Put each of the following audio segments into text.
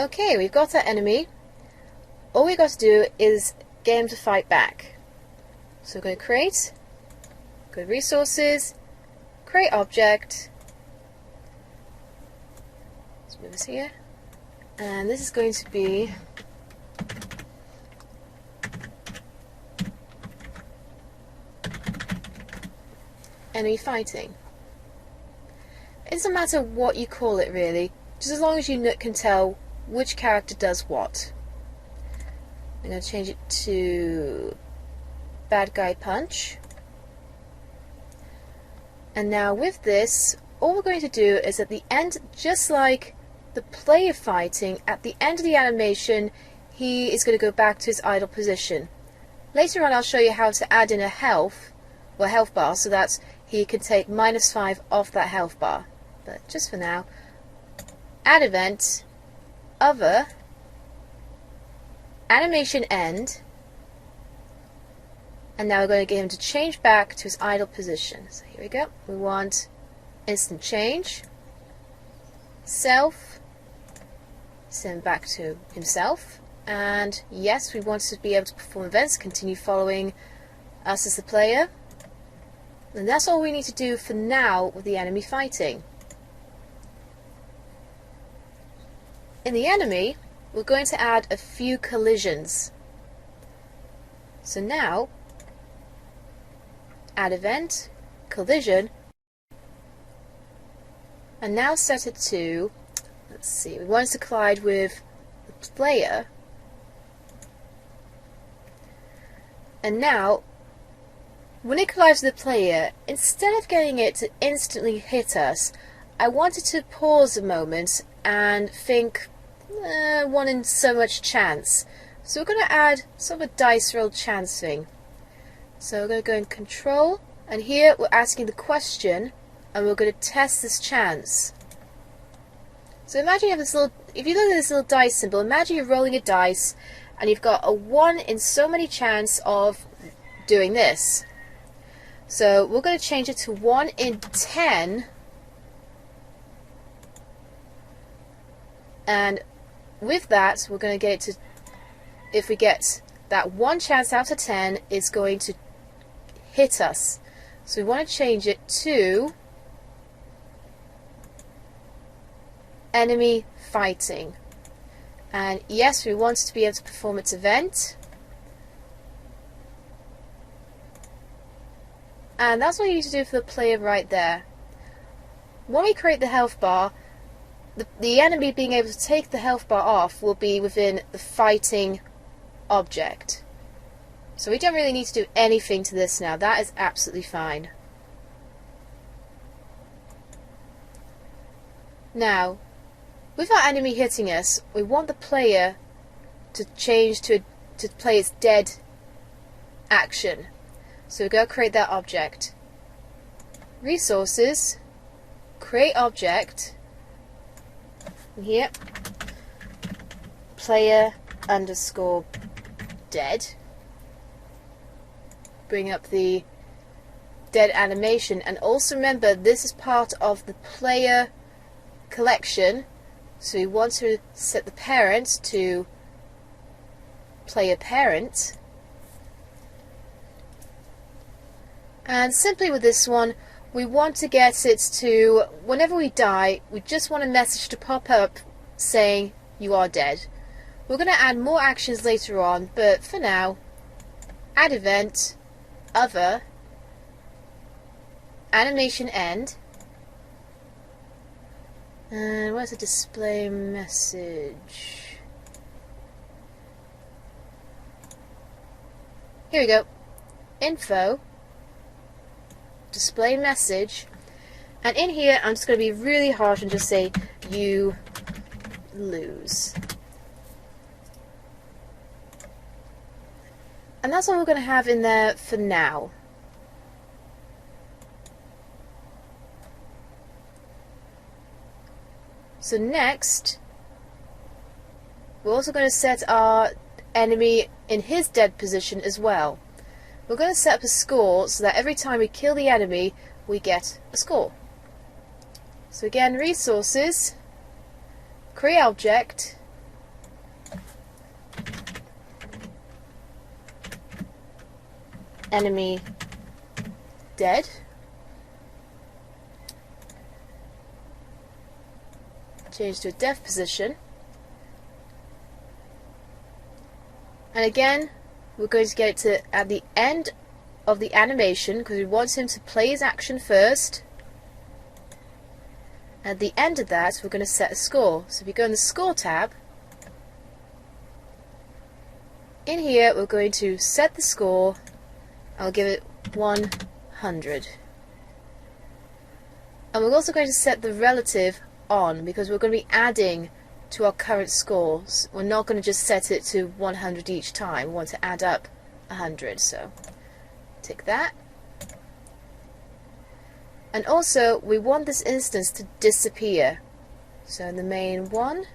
Okay, we've got our enemy. All we've got to do is get him to fight back. So we're going to create, go to resources, create object. Let's move this here. And this is going to be enemy fighting. It doesn't matter what you call it really, just as long as you can tell which character does what. I'm going to change it to bad guy punch. And now with this, all we're going to do is at the end, just like the player fighting, at the end of the animation, he is going to go back to his idle position. Later on I'll show you how to add in a health bar so that he can take -5 off that health bar. But just for now, add event, other, animation end, and now we're going to get him to change back to his idle position. So here we go. We want instant change, self, send back to himself, and yes, we want to be able to perform events, continue following us as the player. And that's all we need to do for now with the enemy fighting. In the enemy, we're going to add a few collisions. So now, add event, collision, and now set it to, let's see, we want it to collide with the player. And now, when it collides with the player, instead of getting it to instantly hit us, I want it to pause a moment and think, 1 in so much chance. So we're going to add sort of a dice roll chance thing. So we're going to go in control, and here we're asking the question, and we're going to test this chance. So imagine you have this little, if you look at this little dice symbol, imagine you're rolling a dice, and you've got a 1 in so many chance of doing this. So we're going to change it to 1 in 10, and with that we're going to get it to, if we get that 1 chance out of 10, it's going to hit us. So we want to change it to enemy fighting, and yes, we want it to be able to perform its event. And that's what you need to do for the player right there. When we create the health bar, the enemy being able to take the health bar off will be within the fighting object. So we don't really need to do anything to this now. That is absolutely fine. Now, with our enemy hitting us, we want the player to change to play its dead action. So we go create that object. Resources, create object, and here, player underscore dead. Bring up the dead animation, and also remember this is part of the player collection, so we want to set the parent to player parent. And simply with this one, we want to get it to, whenever we die, we just want a message to pop up saying you are dead. We're going to add more actions later on, but for now, add event, other, animation end, and where's the display message? Here we go. Info, display message, and in here I'm just going to be really harsh and just say you lose. And that's all we're going to have in there for now. So next, we're also going to set our enemy in his dead position as well. We're going to set up a score so that every time we kill the enemy, we get a score. So again, resources, create object, enemy dead. Change to a death position. And again, we're going to get it to at the end of the animation because we want him to play his action first. At the end of that, we're going to set a score. So if you go in the score tab, in here we're going to set the score. I'll give it 100. And we're also going to set the relative on because we're going to be adding to our current scores. We're not going to just set it to 100 each time. We want to add up 100. So tick that. And also we want this instance to disappear. So in the main one,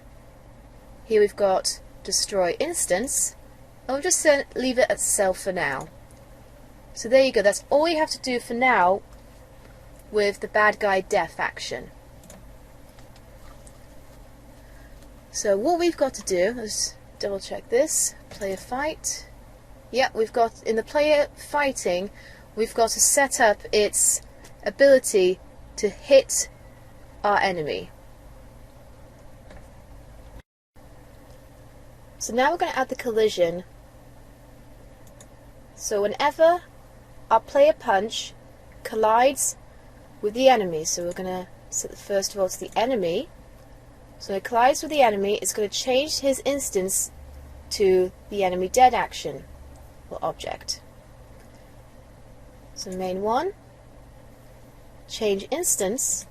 here we've got destroy instance. I'll just leave it at self for now. So there you go, that's all you have to do for now with the bad guy death action. So what we've got to do, let's double check this, player fight. Yeah, we've got, in the player fighting, we've got to set up its ability to hit our enemy. So now we're going to add the collision. So whenever our player punch collides with the enemy, so we're going to set the first of all to the enemy. So when it collides with the enemy, it's going to change his instance to the enemy dead action or object. So main one, change instance.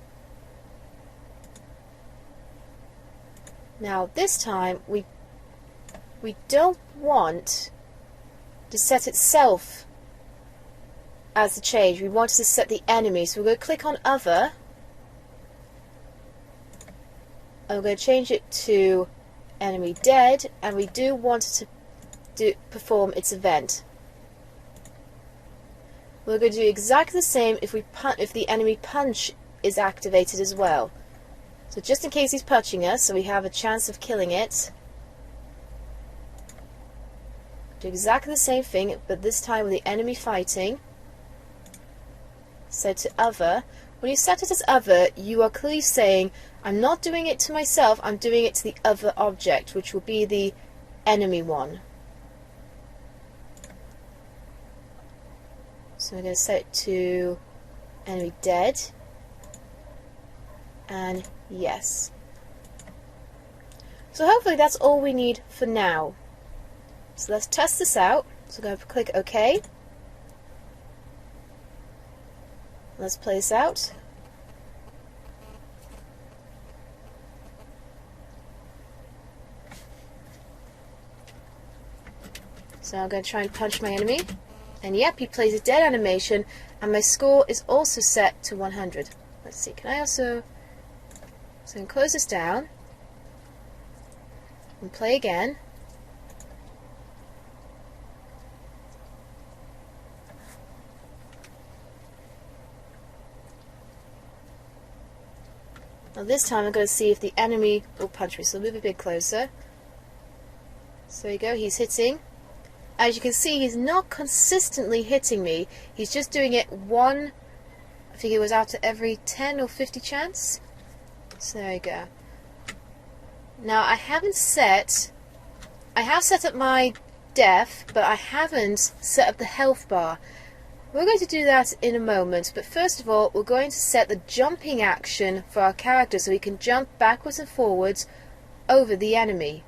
Now this time we don't want to set itself as the change. We want to set the enemy. So we're going to click on other. And we're going to change it to enemy dead, and we do want it to perform its event. We're going to do exactly the same if the enemy punch is activated as well. So just in case he's punching us, so we have a chance of killing it, do exactly the same thing, but this time with the enemy fighting. Set to other. When you set it as other, you are clearly saying, I'm not doing it to myself, I'm doing it to the other object, which will be the enemy one. So we're going to set it to enemy dead, and yes. So hopefully that's all we need for now. So let's test this out. So I'm going to click OK. Let's play this out. So I'm going to try and punch my enemy. And yep, he plays a dead animation, and my score is also set to 100. Let's see, can I also... So I'm going to close this down and play again. Now this time I'm going to see if the enemy will punch me, so I'll move a bit closer. So there you go, he's hitting. As you can see, he's not consistently hitting me, he's just doing it one, I think it was out of every 10 or 50 chance. So there you go. Now I have set up my death, but I haven't set up the health bar. We're going to do that in a moment, but first of all we're going to set the jumping action for our character so he can jump backwards and forwards over the enemy.